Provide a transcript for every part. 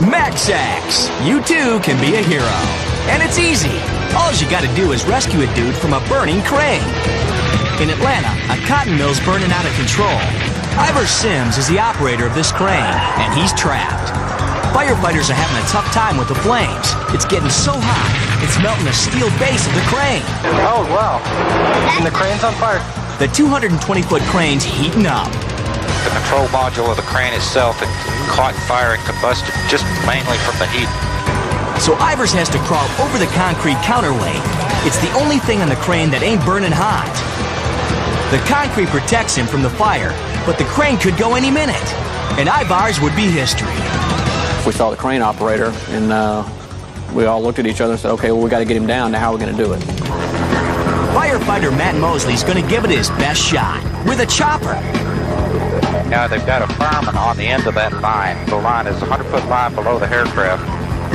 Max, you too can be a hero. And it's easy. All you gotta do is rescue a dude from a burning crane. In Atlanta, a cotton mill's burning out of control. Ivers Sims is the operator of this crane, and he's trapped. Firefighters are having a tough time with the flames. It's getting so hot, it's melting the steel base of the crane. Oh, wow. And the crane's on fire. The 220-foot crane's heating up. The control module of the crane itself had caught fire and combusted just mainly from the heat. So Ivers has to crawl over the concrete counterweight. It's the only thing on the crane that ain't burning hot. The concrete protects him from the fire, but the crane could go any minute, and Ivers would be history. We saw the crane operator, and we all looked at each other and said, okay, well, we got to get him down. Now, how are we going to do it? Firefighter Matt Mosley's going to give it his best shot with a chopper. Now they've got a fireman on the end of that line. The line is a 100-foot line below the aircraft.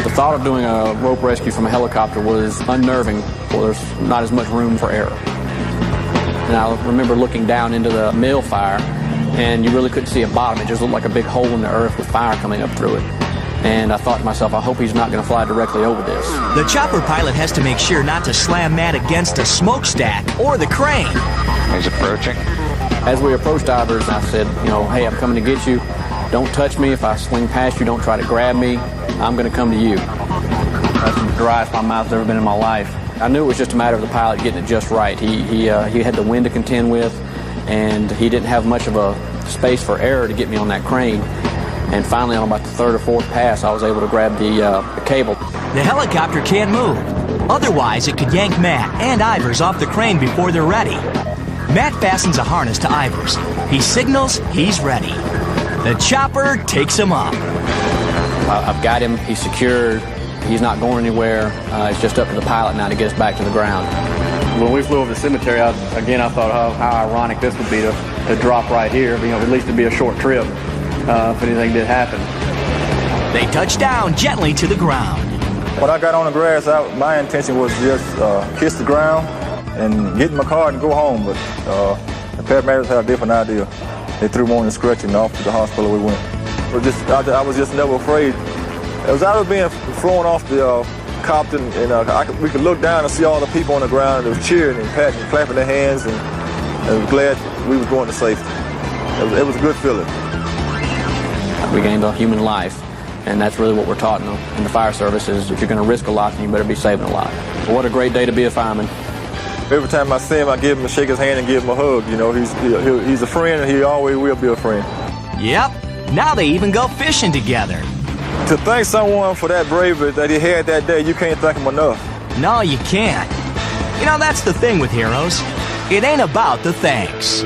The thought of doing a rope rescue from a helicopter was unnerving. Well, there's not as much room for error. And I remember looking down into the mill fire, and you really couldn't see a bottom. It just looked like a big hole in the earth with fire coming up through it. And I thought to myself, I hope he's not going to fly directly over this. The chopper pilot has to make sure not to slam Matt against a smokestack or the crane. He's approaching. As we approached Ivers, I said, you know, hey, I'm coming to get you. Don't touch me. If I swing past you, don't try to grab me. I'm going to come to you. That's the driest my mouth's ever been in my life. I knew it was just a matter of the pilot getting it just right. He had the wind to contend with, and he didn't have much of a space for error to get me on that crane. And finally, on about the third or fourth pass, I was able to grab the cable. The helicopter can't move. Otherwise, it could yank Matt and Ivers off the crane before they're ready. Matt fastens a harness to Ivers. He signals he's ready. The chopper takes him up. I've got him. He's secured. He's not going anywhere. It's just up to the pilot now to get us back to the ground. When we flew over the cemetery, I thought how ironic this would be to drop right here. You know, at least it'd be a short trip if anything did happen. They touch down gently to the ground. When I got on the grass, my intention was just kiss the ground and get in my car and go home. But the paramedics had a different idea. They threw me on the stretcher and off to the hospital we went. I was just never afraid. As I was being thrown off the copter, and we could look down and see all the people on the ground. They were cheering and patting, and clapping their hands, and I was glad we was going to safety. It was a good feeling. We gained a human life, and that's really what we're taught in the fire service is if you're going to risk a lot, then you better be saving a lot. What a great day to be a fireman. Every time I see him, I give him a shake his hand and give him a hug. You know, he's a friend, and he always will be a friend. Yep. Now they even go fishing together. To thank someone for that bravery that he had that day, you can't thank him enough. No, you can't. You know, that's the thing with heroes. It ain't about the thanks.